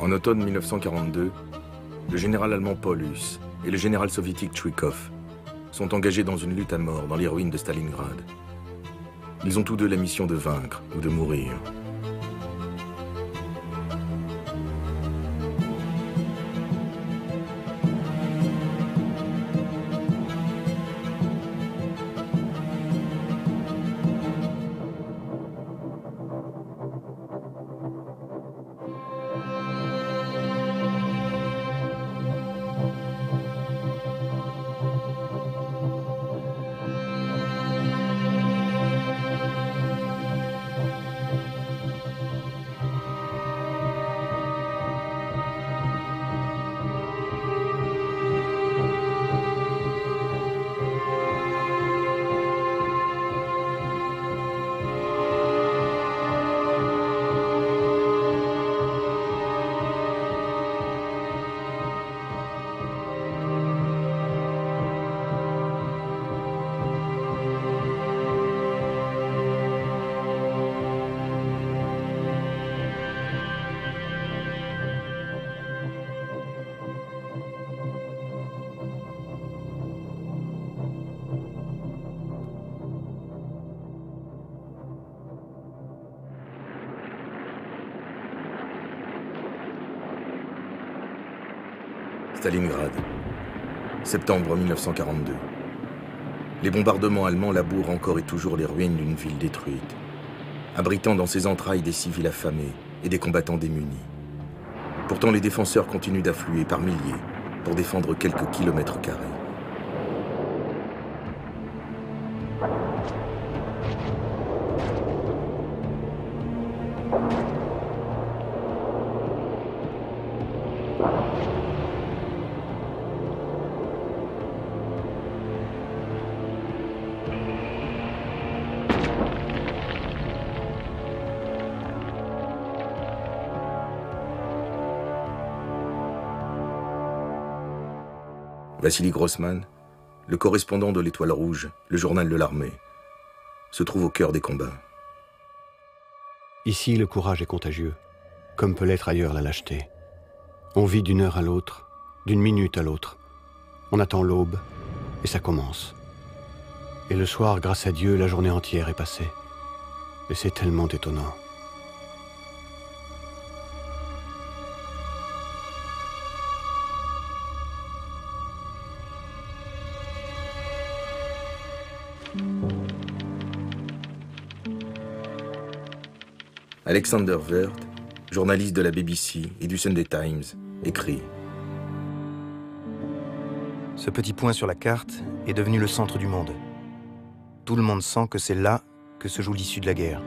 En automne 1942, le général allemand Paulus et le général soviétique Tchoukov sont engagés dans une lutte à mort dans les ruines de Stalingrad. Ils ont tous deux la mission de vaincre ou de mourir. Stalingrad, septembre 1942. Les bombardements allemands labourent encore et toujours les ruines d'une ville détruite, abritant dans ses entrailles des civils affamés et des combattants démunis. Pourtant, les défenseurs continuent d'affluer par milliers pour défendre quelques kilomètres carrés. Vassili Grossman, le correspondant de l'Étoile Rouge, le journal de l'armée, se trouve au cœur des combats. Ici, le courage est contagieux, comme peut l'être ailleurs la lâcheté. On vit d'une heure à l'autre, d'une minute à l'autre. On attend l'aube, et ça commence. Et le soir, grâce à Dieu, la journée entière est passée. Et c'est tellement étonnant. Alexander Wirth, journaliste de la BBC et du Sunday Times, écrit « Ce petit point sur la carte est devenu le centre du monde. Tout le monde sent que c'est là que se joue l'issue de la guerre.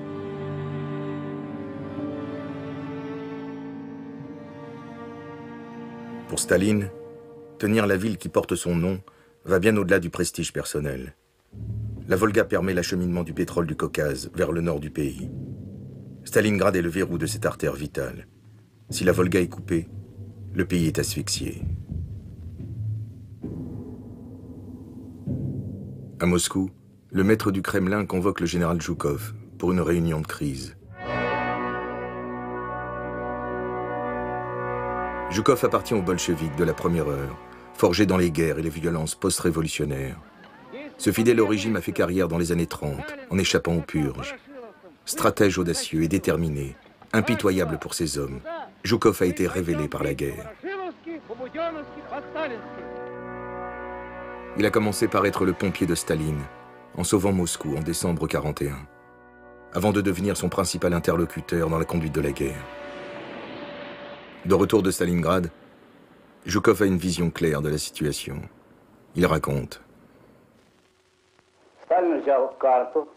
Pour Staline, tenir la ville qui porte son nom va bien au-delà du prestige personnel. La Volga permet l'acheminement du pétrole du Caucase vers le nord du pays. Stalingrad est le verrou de cette artère vitale. Si la Volga est coupée, le pays est asphyxié. À Moscou, le maître du Kremlin convoque le général Zhukov pour une réunion de crise. Zhukov appartient aux bolcheviks de la première heure, forgé dans les guerres et les violences post-révolutionnaires. Ce fidèle au régime a fait carrière dans les années 30, en échappant aux purges. Stratège audacieux et déterminé, impitoyable pour ses hommes, Zhukov a été révélé par la guerre. Il a commencé par être le pompier de Staline, en sauvant Moscou en décembre 1941, avant de devenir son principal interlocuteur dans la conduite de la guerre. De retour de Stalingrad, Zhukov a une vision claire de la situation. Il raconte. Сталин взял карту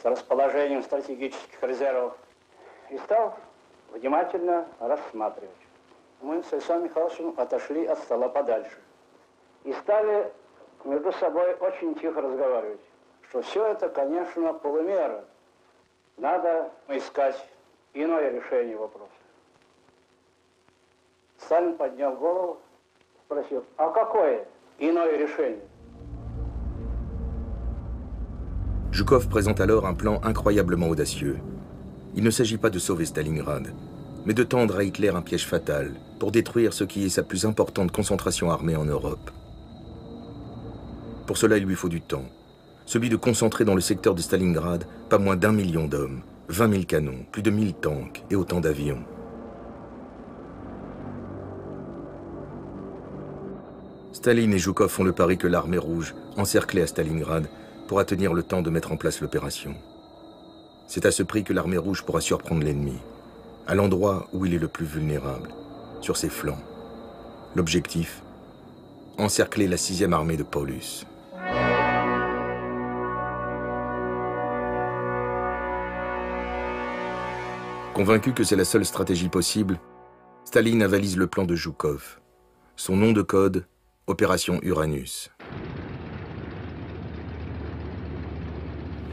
с расположением стратегических резервов и стал внимательно рассматривать. Мы с Александром Михайловичем отошли от стола подальше и стали между собой очень тихо разговаривать, что все это, конечно, полумера. Надо искать иное решение вопроса. Сталин поднял голову, спросил, а какое иное решение? Zhukov présente alors un plan incroyablement audacieux. Il ne s'agit pas de sauver Stalingrad. mais de tendre à Hitler un piège fatal pour détruire ce qui est sa plus importante concentration armée en Europe. Pour cela, il lui faut du temps. Celui de concentrer dans le secteur de Stalingrad pas moins d'1 million d'hommes, 20 000 canons, plus de 1000 tanks et autant d'avions. Staline et Zhukov font le pari que l'armée rouge, encerclée à Stalingrad, pourra tenir le temps de mettre en place l'opération. C'est à ce prix que l'armée rouge pourra surprendre l'ennemi, à l'endroit où il est le plus vulnérable, sur ses flancs. L'objectif, encercler la 6e armée de Paulus. Convaincu que c'est la seule stratégie possible, Staline avalise le plan de Zhukov. Son nom de code, Opération Uranus.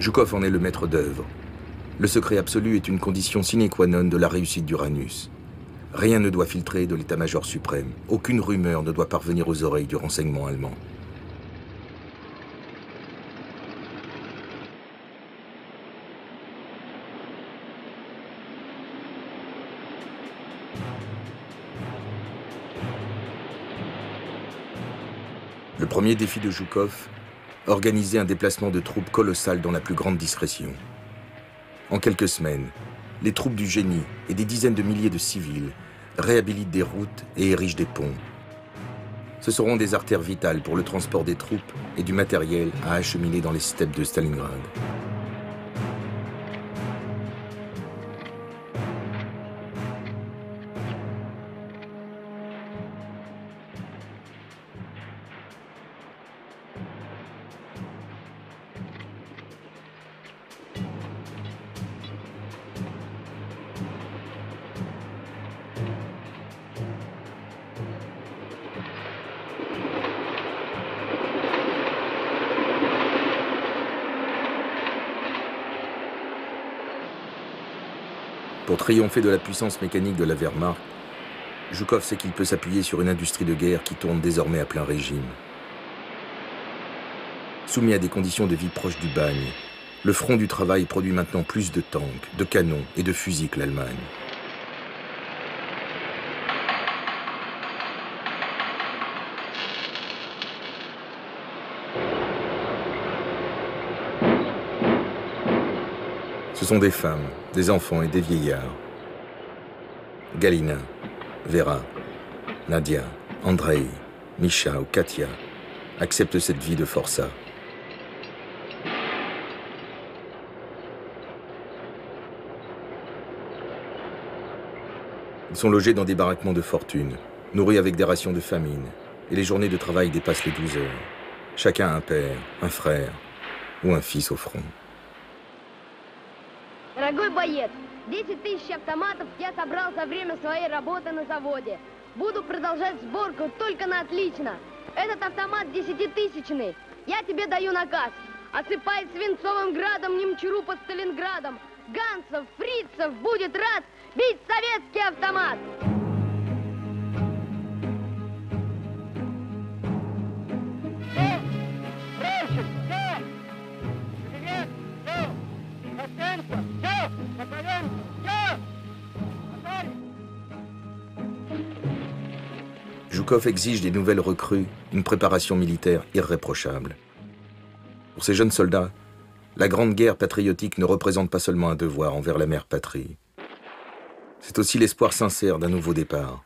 Zhukov en est le maître d'œuvre. Le secret absolu est une condition sine qua non de la réussite d'Uranus. Rien ne doit filtrer de l'état-major suprême. Aucune rumeur ne doit parvenir aux oreilles du renseignement allemand. Le premier défi de Zhukov, organiser un déplacement de troupes colossal dans la plus grande discrétion. En quelques semaines, les troupes du génie et des dizaines de milliers de civils réhabilitent des routes et érigent des ponts. Ce seront des artères vitales pour le transport des troupes et du matériel à acheminer dans les steppes de Stalingrad. Pour triompher de la puissance mécanique de la Wehrmacht, Zhukov sait qu'il peut s'appuyer sur une industrie de guerre qui tourne désormais à plein régime. Soumis à des conditions de vie proches du bagne, le front du travail produit maintenant plus de tanks, de canons et de fusils que l'Allemagne. Ce sont des femmes, des enfants et des vieillards. Galina, Vera, Nadia, Andrei, Misha ou Katia acceptent cette vie de forçat. Ils sont logés dans des baraquements de fortune, nourris avec des rations de famine, et les journées de travail dépassent les 12 heures. Chacun un père, un frère ou un fils au front. Дорогой боец, 10 тысяч автоматов я собрал за время своей работы на заводе. Буду продолжать сборку только на отлично. Этот автомат 10-тысячный. Я тебе даю наказ. Осыпай свинцовым градом немчуру под Сталинградом. Гансов, фрицев будет рад бить советский автомат. Zhukov exige des nouvelles recrues une préparation militaire irréprochable. Pour ces jeunes soldats, la grande guerre patriotique ne représente pas seulement un devoir envers la mère patrie. C'est aussi l'espoir sincère d'un nouveau départ,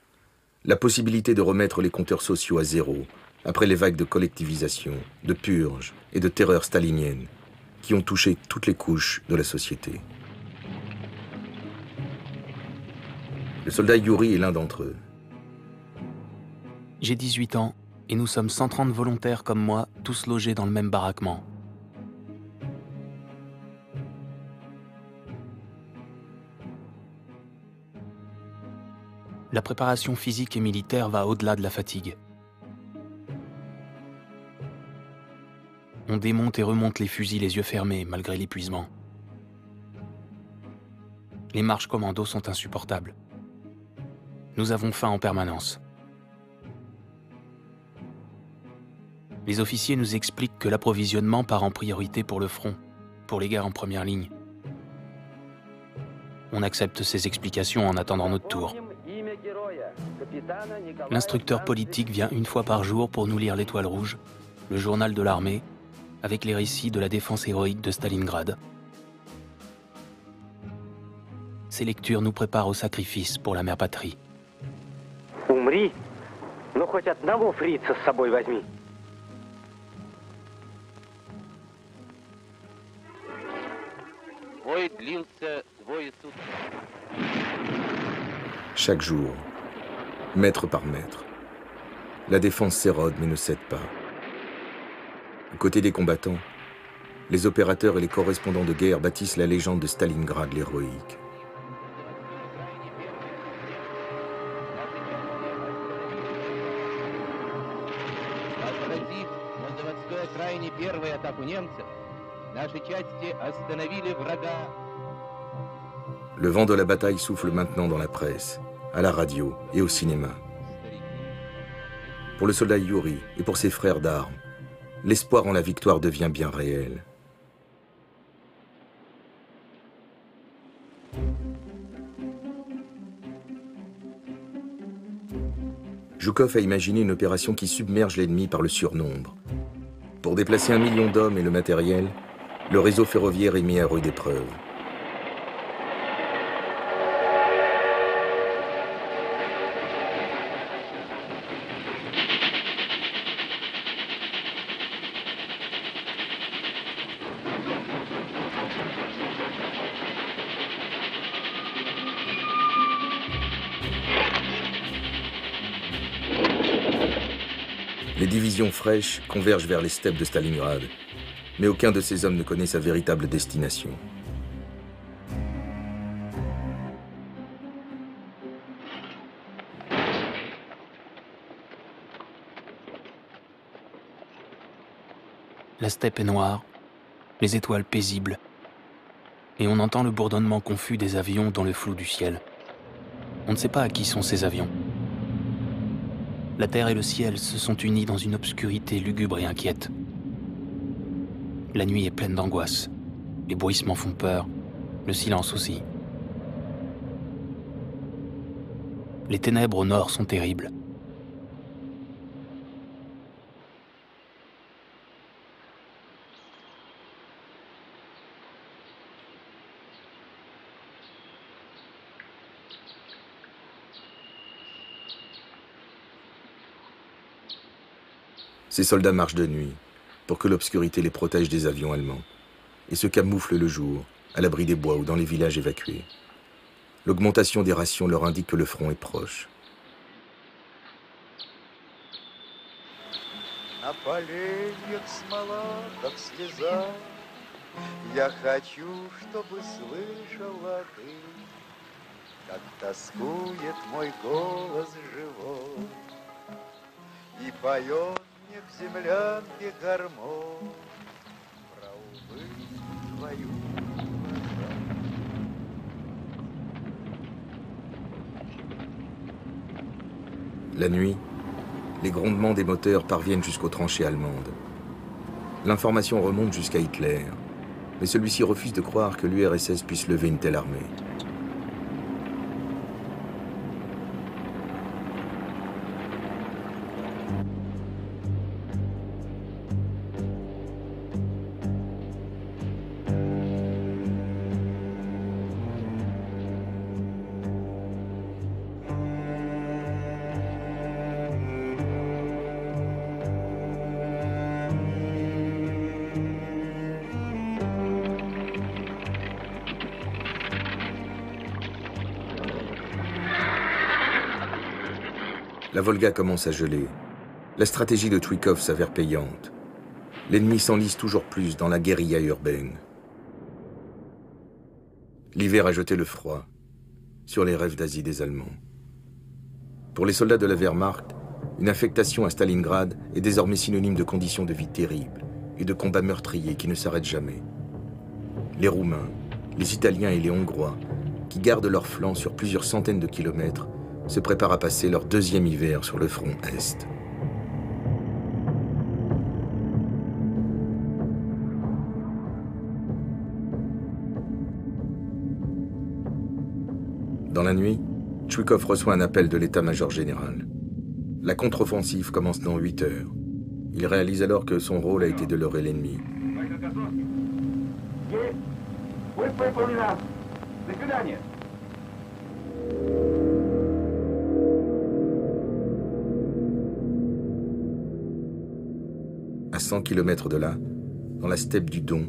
la possibilité de remettre les compteurs sociaux à zéro après les vagues de collectivisation, de purge et de terreur stalinienne qui ont touché toutes les couches de la société. Le soldat Yuri est l'un d'entre eux. J'ai 18 ans et nous sommes 130 volontaires comme moi, tous logés dans le même baraquement. La préparation physique et militaire va au-delà de la fatigue. On démonte et remonte les fusils les yeux fermés, malgré l'épuisement. Les marches commando sont insupportables. Nous avons faim en permanence. Les officiers nous expliquent que l'approvisionnement part en priorité pour le front, pour les guerres en première ligne. On accepte ses explications en attendant notre tour. L'instructeur politique vient une fois par jour pour nous lire l'Étoile rouge, le journal de l'armée, avec les récits de la défense héroïque de Stalingrad. Ces lectures nous préparent au sacrifice pour la mère patrie. Умри, но хоть одного фрица с собой возьми. Бой длился двое суток. Chaque jour, mètre par mètre, la défense s'érode mais ne cède pas. Aux côtés des combattants, les opérateurs et les correspondants de guerre bâtissent la légende de Stalingrad l'héroïque. Отразив на заводской окраине первую атаку немцев, наши части остановили врага. Le vent de la bataille souffle maintenant dans la presse, à la radio et au cinéma. Pour le soldat Yuri et pour ses frères d'armes, l'espoir en la victoire devient bien réel. Zhukov a imaginé une opération qui submerge l'ennemi par le surnombre. Pour déplacer 1 million d'hommes et le matériel, le réseau ferroviaire est mis à rude épreuve. Les divisions fraîches convergent vers les steppes de Stalingrad, mais aucun de ces hommes ne connaît sa véritable destination. La steppe est noire, les étoiles paisibles, et on entend le bourdonnement confus des avions dans le flou du ciel. On ne sait pas à qui sont ces avions. La terre et le ciel se sont unis dans une obscurité lugubre et inquiète. La nuit est pleine d'angoisse. Les bruissements font peur, le silence aussi. Les ténèbres au nord sont terribles. Ces soldats marchent de nuit, pour que l'obscurité les protège des avions allemands, et se camouflent le jour, à l'abri des bois ou dans les villages évacués. L'augmentation des rations leur indique que le front est proche. На поленьях смола, как слеза. Я хочу, чтобы слышала ты, как тоскует мой голос живой, и поет мне в землянке гармонь про улыбку твою. La nuit, les grondements des moteurs parviennent jusqu'aux tranchées allemandes. L'information remonte jusqu'à Hitler, mais celui-ci refuse de croire que l'URSS puisse lever une telle armée. La Volga commence à geler. La stratégie de Tchouikov s'avère payante. L'ennemi s'enlise toujours plus dans la guérilla urbaine. L'hiver a jeté le froid sur les rêves d'Asie des Allemands. Pour les soldats de la Wehrmacht, une affectation à Stalingrad est désormais synonyme de conditions de vie terribles et de combats meurtriers qui ne s'arrêtent jamais. Les Roumains, les Italiens et les Hongrois, qui gardent leur flanc sur plusieurs centaines de kilomètres, se préparent à passer leur deuxième hiver sur le front Est. Dans la nuit, Tchoukov reçoit un appel de l'état-major général. La contre-offensive commence dans 8 heures. Il réalise alors que son rôle a été de leurrer l'ennemi. À 100 km de là, dans la steppe du Don,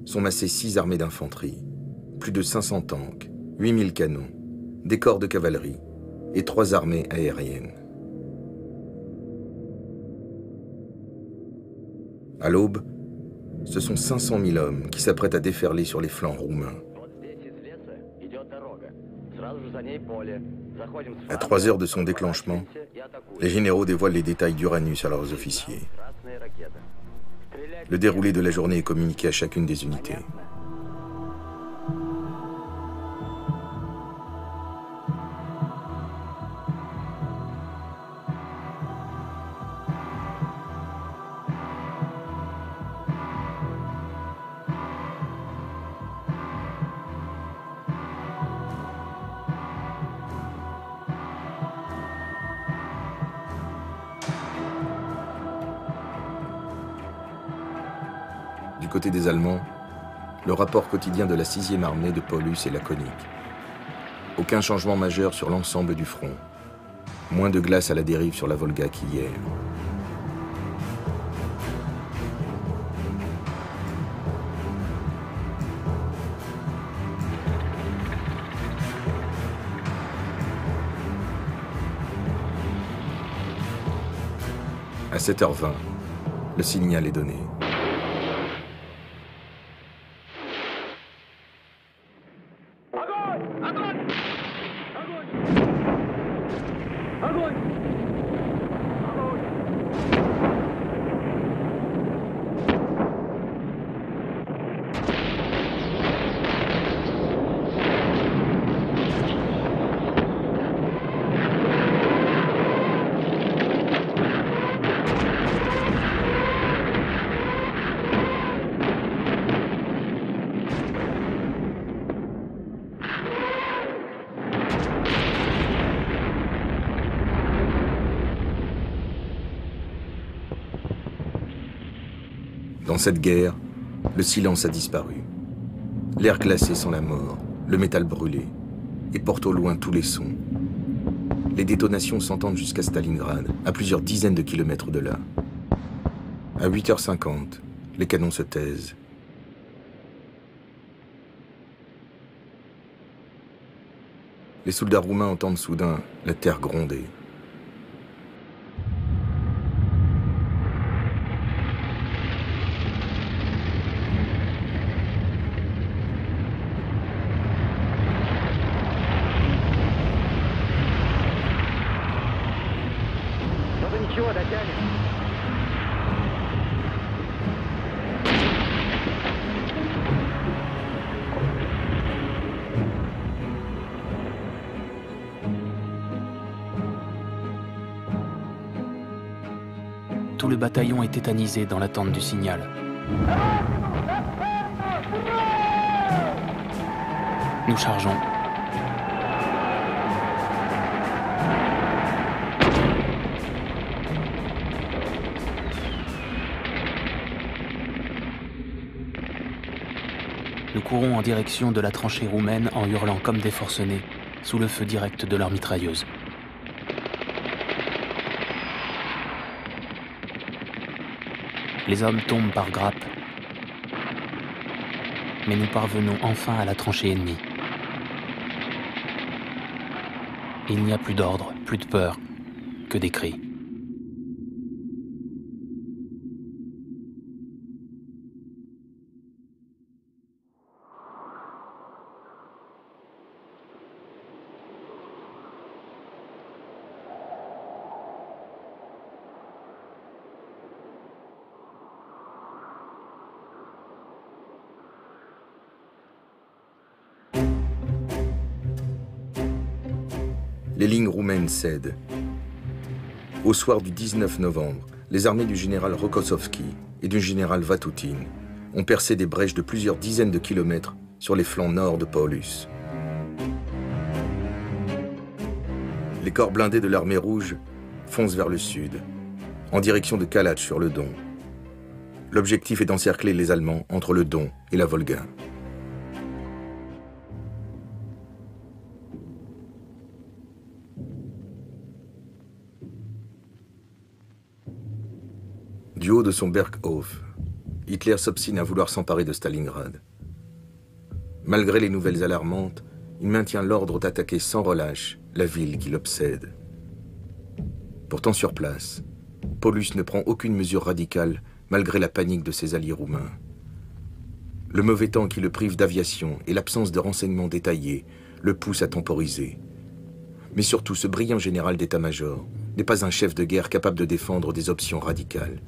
sont massées 6 armées d'infanterie, plus de 500 tanks, 8000 canons, des corps de cavalerie et 3 armées aériennes. À l'aube, ce sont 500 000 hommes qui s'apprêtent à déferler sur les flancs roumains. À 3 heures de son déclenchement, les généraux dévoilent les détails d'Uranus à leurs officiers. Le déroulé de la journée est communiqué à chacune des unités. Du côté des Allemands, le rapport quotidien de la 6e armée de Paulus est laconique. Aucun changement majeur sur l'ensemble du front. Moins de glace à la dérive sur la Volga qu'hier. À 7h20, le signal est donné. Dans cette guerre, le silence a disparu. L'air glacé sent la mort, le métal brûlé, et porte au loin tous les sons. Les détonations s'entendent jusqu'à Stalingrad, à plusieurs dizaines de kilomètres de là. À 8h50, les canons se taisent. Les soldats roumains entendent soudain la terre gronder. Tout le bataillon est tétanisé dans l'attente du signal. Nous chargeons. Nous courons en direction de la tranchée roumaine en hurlant comme des forcenés, sous le feu direct de leurs mitrailleuses. Les hommes tombent par grappes, mais nous parvenons enfin à la tranchée ennemie. Il n'y a plus d'ordre, plus de peur, que des cris. Les lignes roumaines cèdent. Au soir du 19 novembre, les armées du général Rokossovski et du général Vatutin ont percé des brèches de plusieurs dizaines de kilomètres sur les flancs nord de Paulus. Les corps blindés de l'armée rouge foncent vers le sud, en direction de Kalach sur le Don. L'objectif est d'encercler les Allemands entre le Don et la Volga. Du haut de son Berghof, Hitler s'obstine à vouloir s'emparer de Stalingrad. Malgré les nouvelles alarmantes, il maintient l'ordre d'attaquer sans relâche la ville qui l'obsède. Pourtant sur place, Paulus ne prend aucune mesure radicale malgré la panique de ses alliés roumains. Le mauvais temps qui le prive d'aviation et l'absence de renseignements détaillés le poussent à temporiser. Mais surtout, ce brillant général d'état-major n'est pas un chef de guerre capable de défendre des options radicales.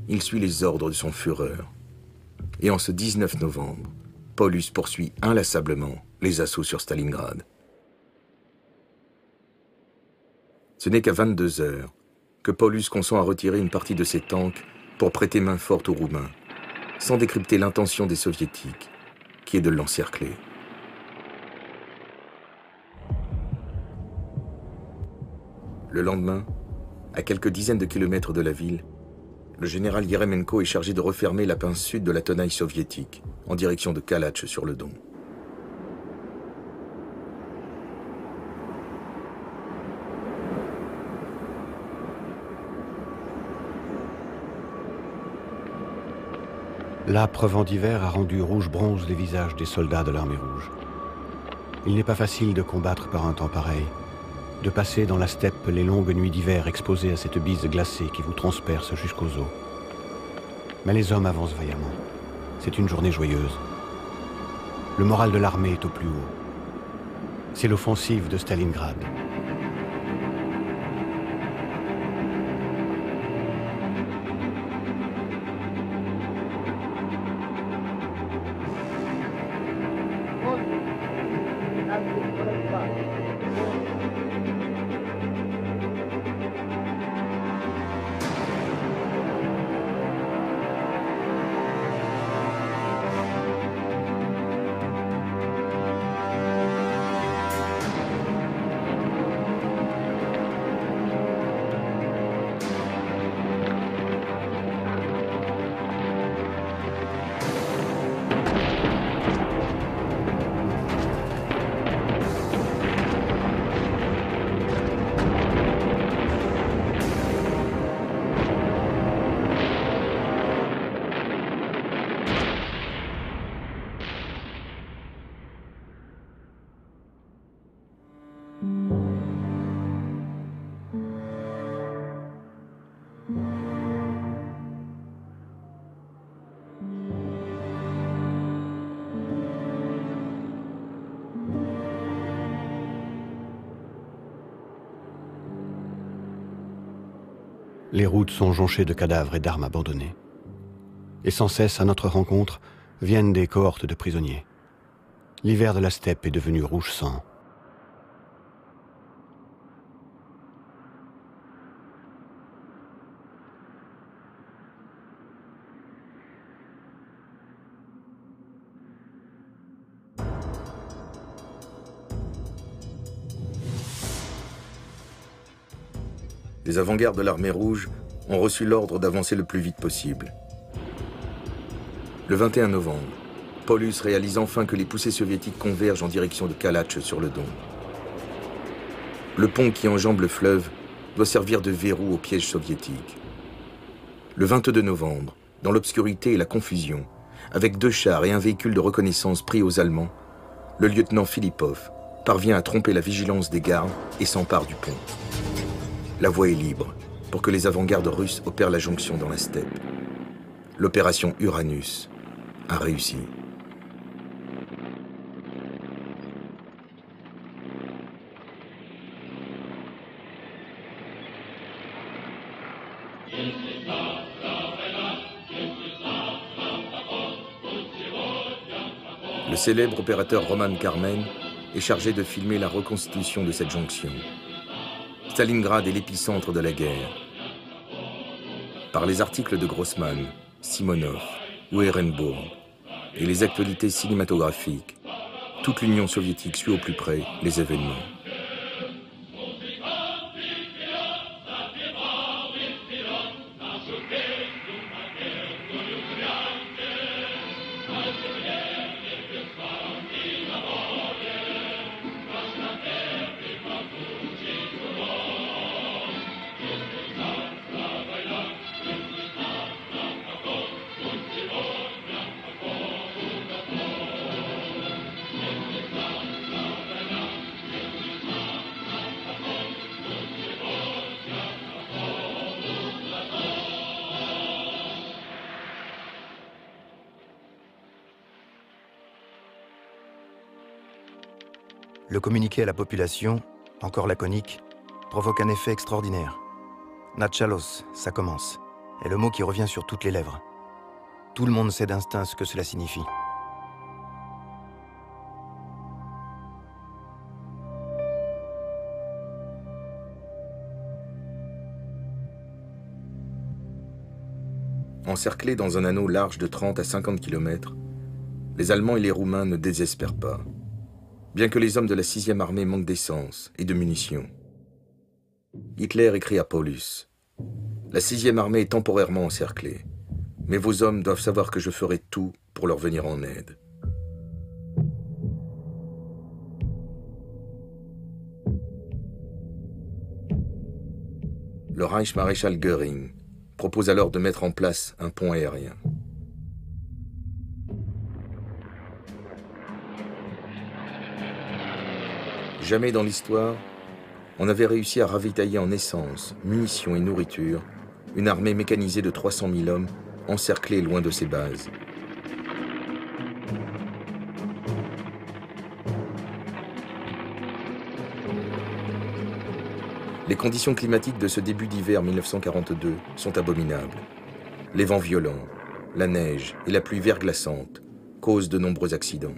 Il suit les ordres de son Führer. Et en ce 19 novembre, Paulus poursuit inlassablement les assauts sur Stalingrad. Ce n'est qu'à 22 heures que Paulus consent à retirer une partie de ses tanks pour prêter main forte aux Roumains, sans décrypter l'intention des Soviétiques, qui est de l'encercler. Le lendemain, à quelques dizaines de kilomètres de la ville, le général Yeremenko est chargé de refermer la pince sud de la tenaille soviétique, en direction de Kalach sur le Don. L'âpre vent d'hiver a rendu rouge-bronze les visages des soldats de l'armée rouge. Il n'est pas facile de combattre par un temps pareil, de passer dans la steppe les longues nuits d'hiver exposées à cette bise glacée qui vous transperce jusqu'aux os. Mais les hommes avancent vaillamment. C'est une journée joyeuse. Le moral de l'armée est au plus haut. C'est l'offensive de Stalingrad. Les routes sont jonchées de cadavres et d'armes abandonnées. Et sans cesse, à notre rencontre, viennent des cohortes de prisonniers. L'hiver de la steppe est devenu rouge sang. Les avant-gardes de l'armée rouge ont reçu l'ordre d'avancer le plus vite possible. Le 21 novembre, Paulus réalise enfin que les poussées soviétiques convergent en direction de Kalach sur le Don. Le pont qui enjambe le fleuve doit servir de verrou au piège soviétique. Le 22 novembre, dans l'obscurité et la confusion, avec 2 chars et un véhicule de reconnaissance pris aux Allemands, le lieutenant Philippov parvient à tromper la vigilance des gardes et s'empare du pont. La voie est libre pour que les avant-gardes russes opèrent la jonction dans la steppe. L'opération Uranus a réussi. Le célèbre opérateur Roman Carmen est chargé de filmer la reconstitution de cette jonction. Stalingrad est l'épicentre de la guerre. Par les articles de Grossman, Simonov ou Ehrenburg et les actualités cinématographiques, toute l'Union soviétique suit au plus près les événements. Le communiqué à la population, encore laconique, provoque un effet extraordinaire. Natchalos, ça commence, est le mot qui revient sur toutes les lèvres. Tout le monde sait d'instinct ce que cela signifie. Encerclés dans un anneau large de 30 à 50 km, les Allemands et les Roumains ne désespèrent pas, bien que les hommes de la 6e armée manquent d'essence et de munitions. Hitler écrit à Paulus « La 6e armée est temporairement encerclée, mais vos hommes doivent savoir que je ferai tout pour leur venir en aide. » Le Reichsmaréchal Göring propose alors de mettre en place un pont aérien. Jamais dans l'histoire, on avait réussi à ravitailler en essence, munitions et nourriture une armée mécanisée de 300 000 hommes encerclée loin de ses bases. Les conditions climatiques de ce début d'hiver 1942 sont abominables. Les vents violents, la neige et la pluie verglaçante causent de nombreux accidents.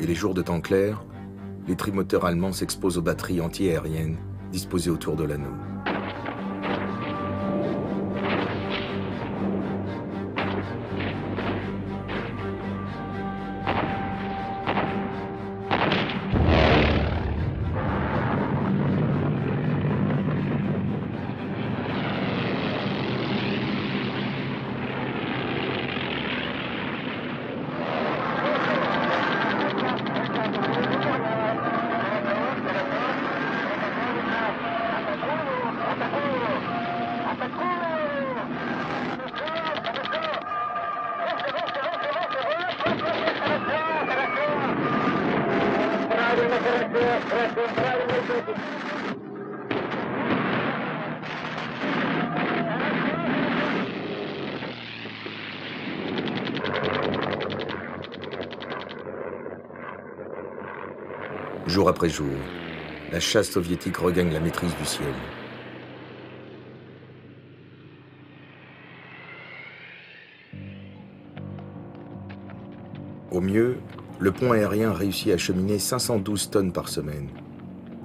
Et les jours de temps clair, les trimoteurs allemands s'exposent aux batteries anti-aériennes disposées autour de l'anneau. Jour après jour, la chasse soviétique regagne la maîtrise du ciel. Au mieux, le pont aérien réussit à acheminer 512 tonnes par semaine,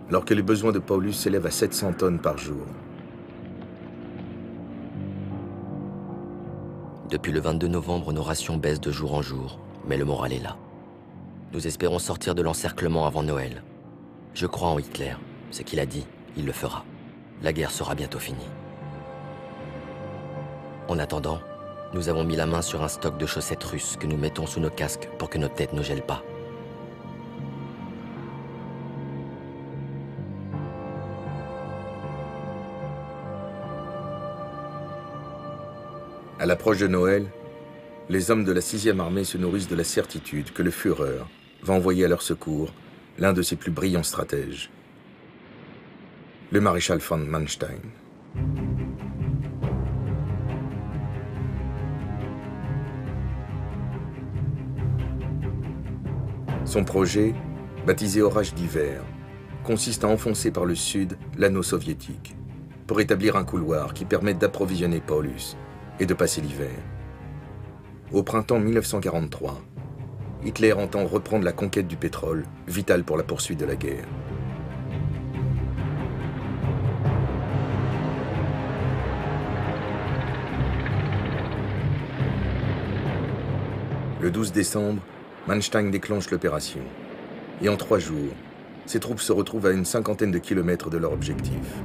alors que les besoins de Paulus s'élèvent à 700 tonnes par jour. Depuis le 22 novembre, nos rations baissent de jour en jour, mais le moral est là. Nous espérons sortir de l'encerclement avant Noël. Je crois en Hitler. Ce qu'il a dit, il le fera. La guerre sera bientôt finie. En attendant, nous avons mis la main sur un stock de chaussettes russes que nous mettons sous nos casques pour que notre tête ne gèle pas. À l'approche de Noël, les hommes de la 6e armée se nourrissent de la certitude que le Führer va envoyer à leur secours l'un de ses plus brillants stratèges, le maréchal von Manstein. Son projet, baptisé Orage d'hiver, consiste à enfoncer par le sud l'anneau soviétique pour établir un couloir qui permette d'approvisionner Paulus et de passer l'hiver. Au printemps 1943, Hitler entend reprendre la conquête du pétrole, vitale pour la poursuite de la guerre. Le 12 décembre, Manstein déclenche l'opération. Et en 3 jours, ses troupes se retrouvent à une 50aine de kilomètres de leur objectif.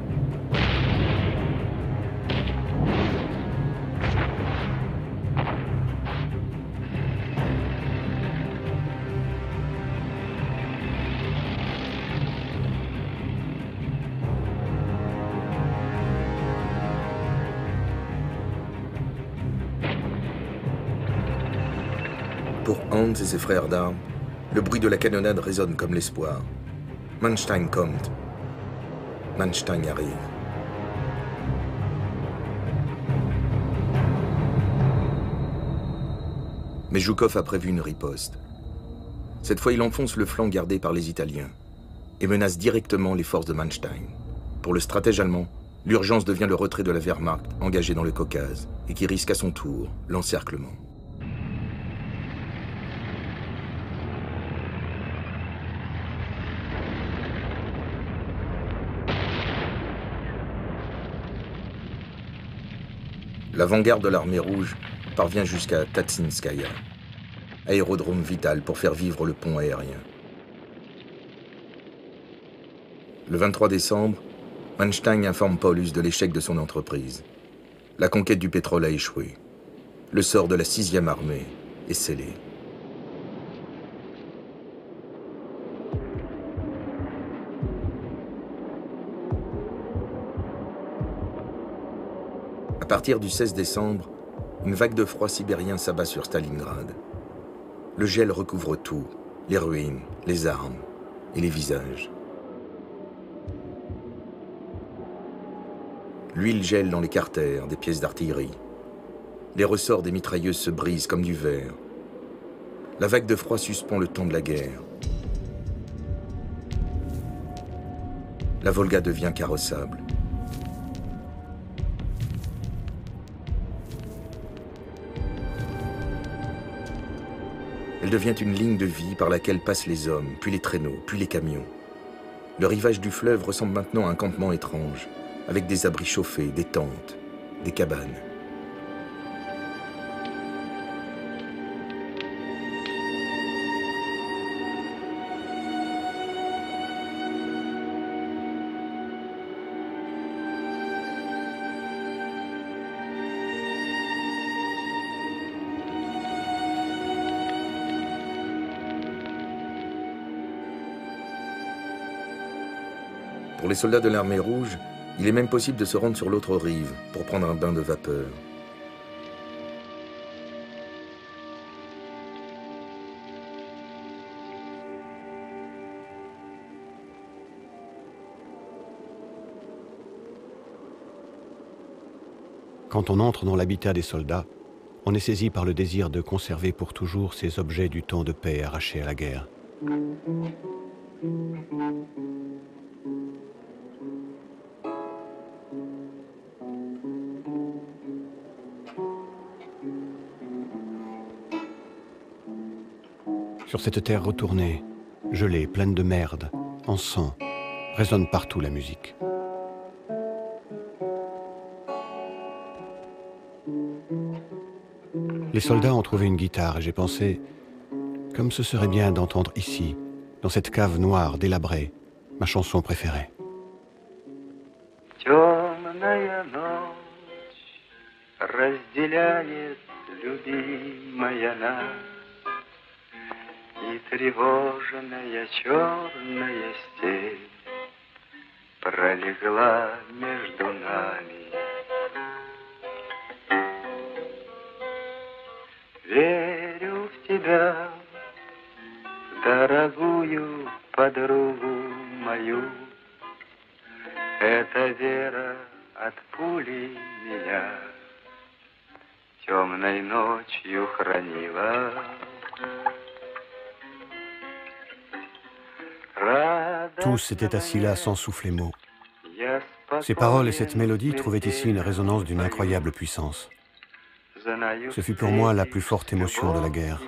Pour Hans et ses frères d'armes, le bruit de la canonnade résonne comme l'espoir. Manstein kommt. Manstein arrive. Mais Zhukov a prévu une riposte. Cette fois, il enfonce le flanc gardé par les Italiens et menace directement les forces de Manstein. Pour le stratège allemand, l'urgence devient le retrait de la Wehrmacht engagée dans le Caucase et qui risque à son tour l'encerclement. L'avant-garde de l'armée rouge parvient jusqu'à Tatsinskaya, aérodrome vital pour faire vivre le pont aérien. Le 23 décembre, Manstein informe Paulus de l'échec de son entreprise. La conquête du pétrole a échoué. Le sort de la 6e armée est scellé. À partir du 16 décembre, une vague de froid sibérien s'abat sur Stalingrad. Le gel recouvre tout, les ruines, les armes et les visages. L'huile gèle dans les carters des pièces d'artillerie. Les ressorts des mitrailleuses se brisent comme du verre. La vague de froid suspend le temps de la guerre. La Volga devient carrossable. Elle devient une ligne de vie par laquelle passent les hommes, puis les traîneaux, puis les camions. Le rivage du fleuve ressemble maintenant à un campement étrange, avec des abris chauffés, des tentes, des cabanes. Pour les soldats de l'armée rouge, il est même possible de se rendre sur l'autre rive pour prendre un bain de vapeur. Quand on entre dans l'habitat des soldats, on est saisi par le désir de conserver pour toujours ces objets du temps de paix arrachés à la guerre. Sur cette terre retournée, gelée, pleine de merde, en sang, résonne partout la musique. Les soldats ont trouvé une guitare et j'ai pensé, comme ce serait bien d'entendre ici, dans cette cave noire délabrée, ma chanson préférée. Темная ночь разделяет любимая нас, и тревожная черная степь пролегла между нами. Верю в тебя, дорогую подругу мою. Эта вера от пули меня темной ночью хранила. Tous étaient assis là sans souffler mot. Ces paroles et cette mélodie trouvaient ici une résonance d'une incroyable puissance. Ce fut pour moi la plus forte émotion de la guerre.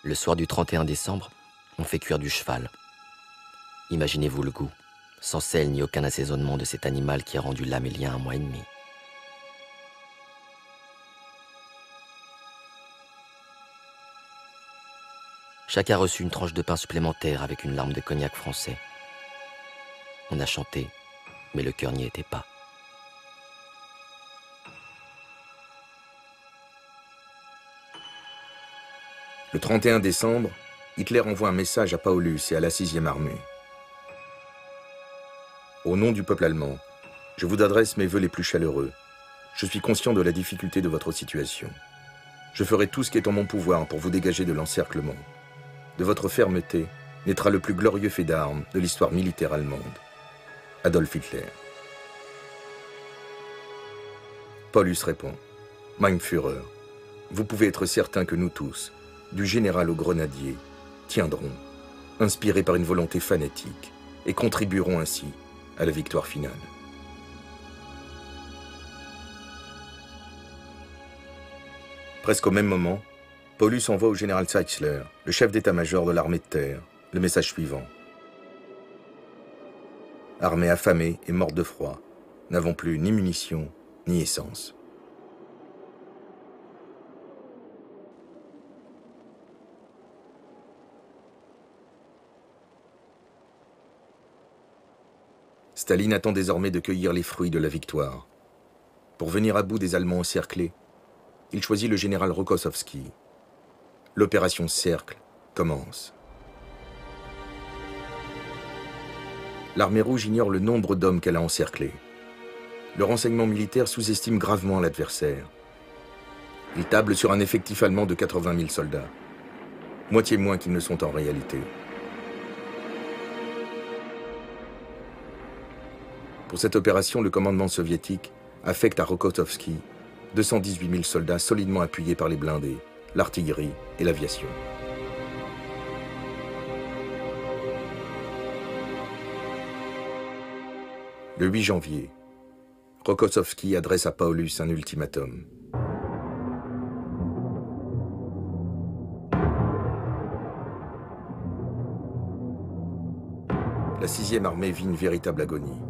Le soir du 31 décembre, on fait cuire du cheval. Imaginez-vous le goût, sans sel ni aucun assaisonnement de cet animal qui a rendu l'âme et lien 1 mois et demi. Chacun a reçu une tranche de pain supplémentaire avec une larme de cognac français. On a chanté, mais le cœur n'y était pas. Le 31 décembre, Hitler envoie un message à Paulus et à la 6e armée. Au nom du peuple allemand, je vous adresse mes vœux les plus chaleureux. Je suis conscient de la difficulté de votre situation. Je ferai tout ce qui est en mon pouvoir pour vous dégager de l'encerclement. De votre fermeté naîtra le plus glorieux fait d'armes de l'histoire militaire allemande. Adolf Hitler. Paulus répond. Mein Führer, vous pouvez être certain que nous tous, du général au grenadier, tiendrons, inspirés par une volonté fanatique, et contribueront ainsi à la victoire finale. Presque au même moment, Paulus envoie au général Zeitzler, le chef d'état-major de l'armée de terre, le message suivant. Armée affamée et morte de froid, n'avons plus ni munitions ni essence. Staline attend désormais de cueillir les fruits de la victoire. Pour venir à bout des Allemands encerclés, il choisit le général Rokossovski. L'opération Cercle commence. L'armée rouge ignore le nombre d'hommes qu'elle a encerclés. Le renseignement militaire sous-estime gravement l'adversaire. Il table sur un effectif allemand de 80 000 soldats, moitié moins qu'ils ne sont en réalité. Pour cette opération, le commandement soviétique affecte à Rokossovski 218 000 soldats solidement appuyés par les blindés, l'artillerie et l'aviation. Le 8 janvier, Rokossovski adresse à Paulus un ultimatum. La 6e armée vit une véritable agonie.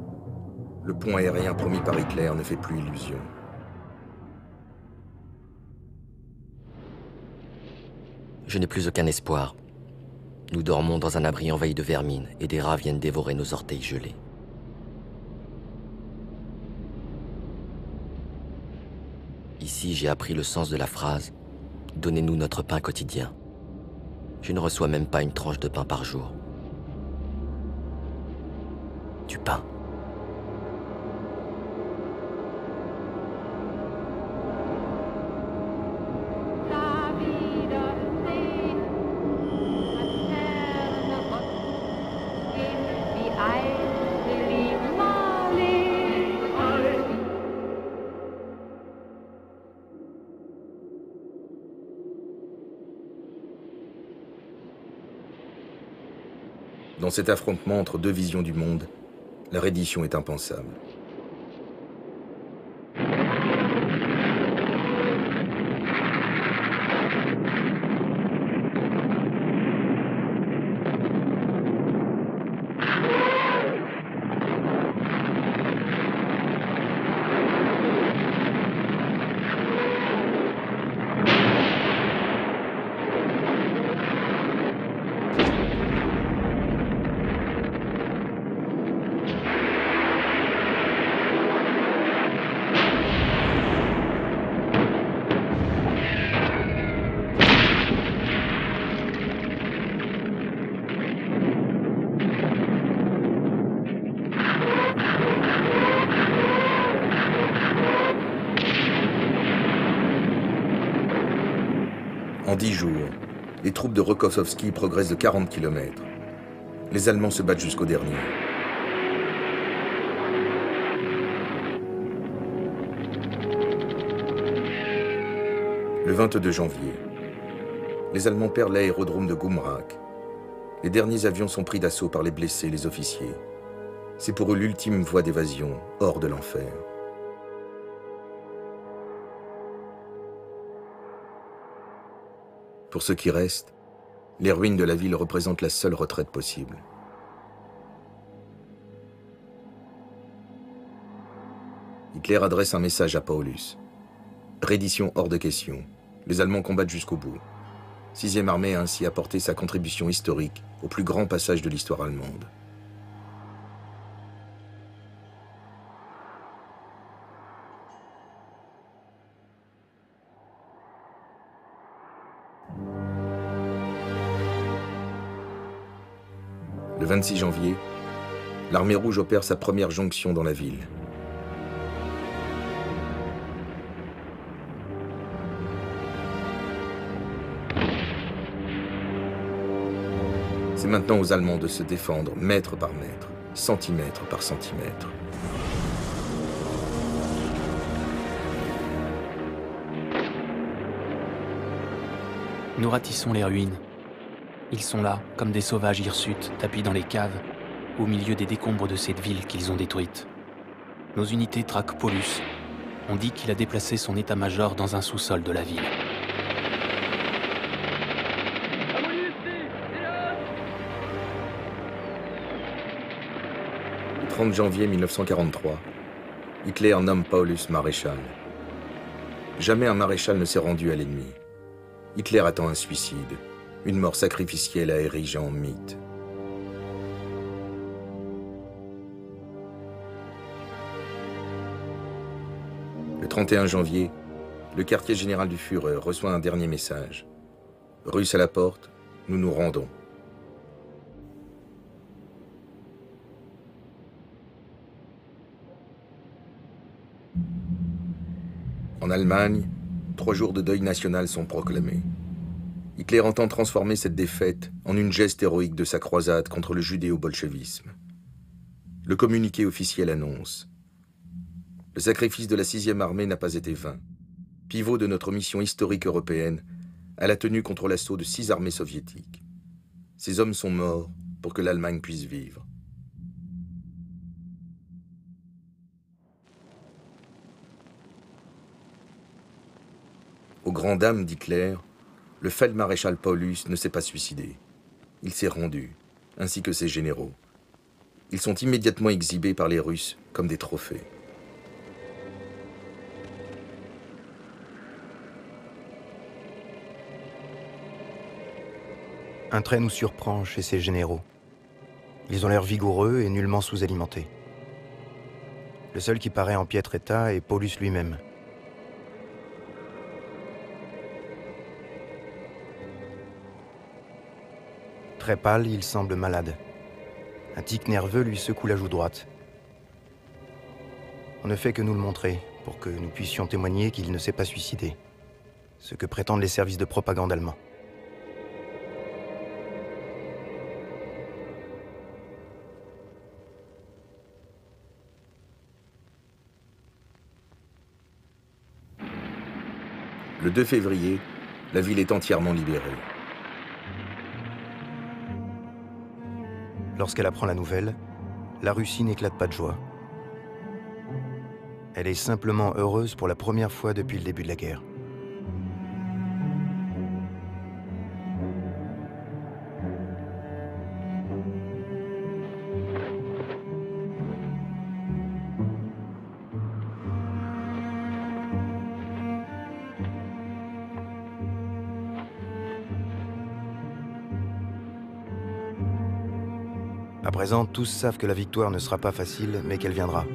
Le pont aérien promis par Hitler ne fait plus illusion. Je n'ai plus aucun espoir. Nous dormons dans un abri envahi de vermine et des rats viennent dévorer nos orteils gelés. Ici, j'ai appris le sens de la phrase « Donnez-nous notre pain quotidien ». Je ne reçois même pas une tranche de pain par jour. Du pain. Dans cet affrontement entre deux visions du monde, la reddition est impensable. En 10 jours, les troupes de Rokossovski progressent de 40 km. Les Allemands se battent jusqu'au dernier. Le 22 janvier, les Allemands perdent l'aérodrome de Gumrak. Les derniers avions sont pris d'assaut par les blessés et les officiers. C'est pour eux l'ultime voie d'évasion hors de l'enfer. Pour ceux qui restent, les ruines de la ville représentent la seule retraite possible. Hitler adresse un message à Paulus. Reddition hors de question. Les Allemands combattent jusqu'au bout. 6e armée a ainsi apporté sa contribution historique au plus grand passage de l'histoire allemande. Le 26 janvier, l'armée rouge opère sa première jonction dans la ville. C'est maintenant aux Allemands de se défendre mètre par mètre, centimètre par centimètre. Nous ratissons les ruines. Ils sont là, comme des sauvages hirsutes, tapis dans les caves, au milieu des décombres de cette ville qu'ils ont détruite. Nos unités traquent Paulus. On dit qu'il a déplacé son état-major dans un sous-sol de la ville. Le 30 janvier 1943, Hitler nomme Paulus maréchal. Jamais un maréchal ne s'est rendu à l'ennemi. Hitler attend un suicide, une mort sacrificielle à ériger en mythe. Le 31 janvier, le quartier général du Führer reçoit un dernier message. Russes à la porte, nous nous rendons. En Allemagne, 3 jours de deuil national sont proclamés. Hitler entend transformer cette défaite en une geste héroïque de sa croisade contre le judéo-bolchevisme. Le communiqué officiel annonce: le sacrifice de la 6e armée n'a pas été vain. Pivot de notre mission historique européenne, elle a tenu contre l'assaut de 6 armées soviétiques. Ces hommes sont morts pour que l'Allemagne puisse vivre. Au grand dam d'Hitler, le feldmaréchal Paulus ne s'est pas suicidé. Il s'est rendu, ainsi que ses généraux. Ils sont immédiatement exhibés par les Russes comme des trophées. Un trait nous surprend chez ces généraux. Ils ont l'air vigoureux et nullement sous-alimentés. Le seul qui paraît en piètre état est Paulus lui-même. Très pâle, il semble malade. Un tic nerveux lui secoue la joue droite. On ne fait que nous le montrer, pour que nous puissions témoigner qu'il ne s'est pas suicidé. Ce que prétendent les services de propagande allemands. Le 2 février, la ville est entièrement libérée. Lorsqu'elle apprend la nouvelle, la Russie n'éclate pas de joie. Elle est simplement heureuse pour la première fois depuis le début de la guerre. À présent, tous savent que la victoire ne sera pas facile, mais qu'elle viendra.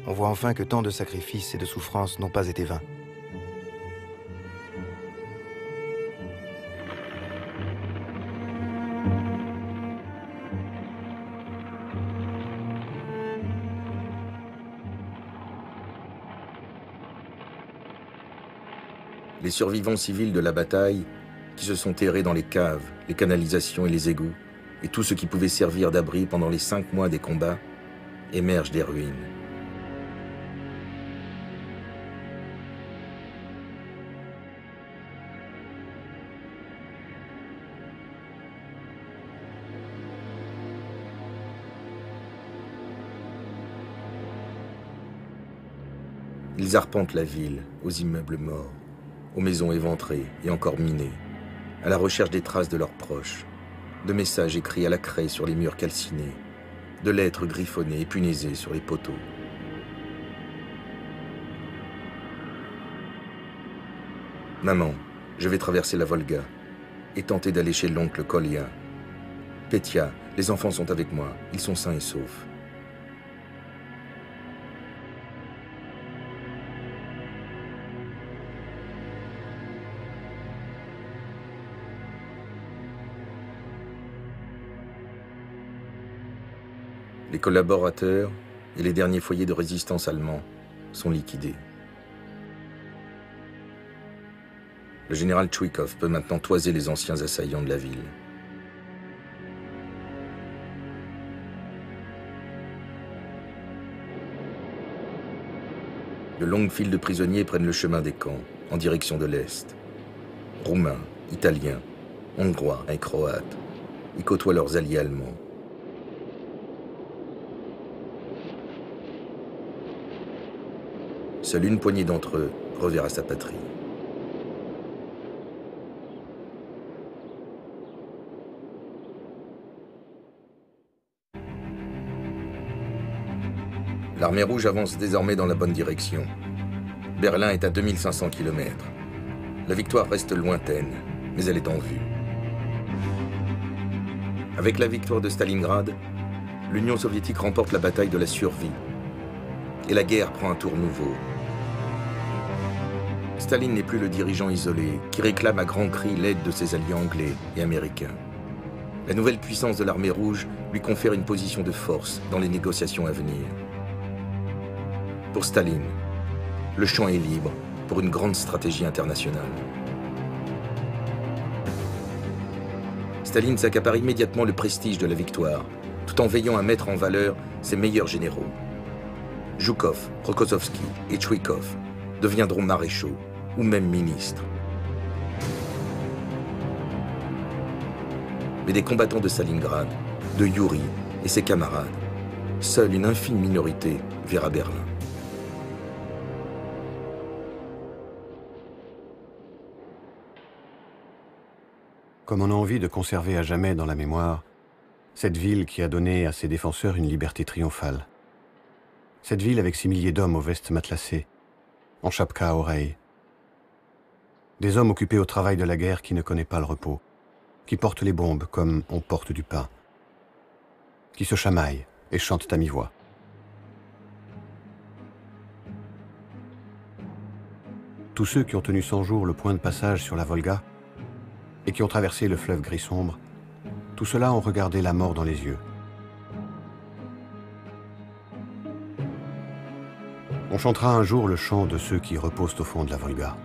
On voit enfin que tant de sacrifices et de souffrances n'ont pas été vains. Les survivants civils de la bataille, qui se sont terrés dans les caves, les canalisations et les égouts, et tout ce qui pouvait servir d'abri pendant les 5 mois des combats, émergent des ruines. Ils arpentent la ville, aux immeubles morts, aux maisons éventrées et encore minées, à la recherche des traces de leurs proches, de messages écrits à la craie sur les murs calcinés, de lettres griffonnées et punaisées sur les poteaux. Maman, je vais traverser la Volga et tenter d'aller chez l'oncle Kolya. Petya, les enfants sont avec moi, ils sont sains et saufs. Les collaborateurs et les derniers foyers de résistance allemands sont liquidés. Le général Tchouikov peut maintenant toiser les anciens assaillants de la ville. De longues files de prisonniers prennent le chemin des camps, en direction de l'Est. Roumains, Italiens, Hongrois et Croates y côtoient leurs alliés allemands. Seule une poignée d'entre eux reverra sa patrie. L'armée rouge avance désormais dans la bonne direction. Berlin est à 2500 km. La victoire reste lointaine, mais elle est en vue. Avec la victoire de Stalingrad, l'Union soviétique remporte la bataille de la survie. Et la guerre prend un tour nouveau. Staline n'est plus le dirigeant isolé qui réclame à grands cris l'aide de ses alliés anglais et américains. La nouvelle puissance de l'armée rouge lui confère une position de force dans les négociations à venir. Pour Staline, le champ est libre pour une grande stratégie internationale. Staline s'accapare immédiatement le prestige de la victoire, tout en veillant à mettre en valeur ses meilleurs généraux. Zhukov, Rokossovski et Tchouikov deviendront maréchaux ou même ministres. Mais des combattants de Stalingrad, de Yuri et ses camarades, seule une infime minorité verra Berlin. Comme on a envie de conserver à jamais dans la mémoire cette ville qui a donné à ses défenseurs une liberté triomphale. Cette ville avec ses milliers d'hommes aux vestes matelassées, en chapka à oreilles. Des hommes occupés au travail de la guerre qui ne connaît pas le repos, qui portent les bombes comme on porte du pain, qui se chamaillent et chantent à mi-voix. Tous ceux qui ont tenu 100 jours le point de passage sur la Volga et qui ont traversé le fleuve gris sombre, tout cela ont regardé la mort dans les yeux. On chantera un jour le chant de ceux qui reposent au fond de la Volga.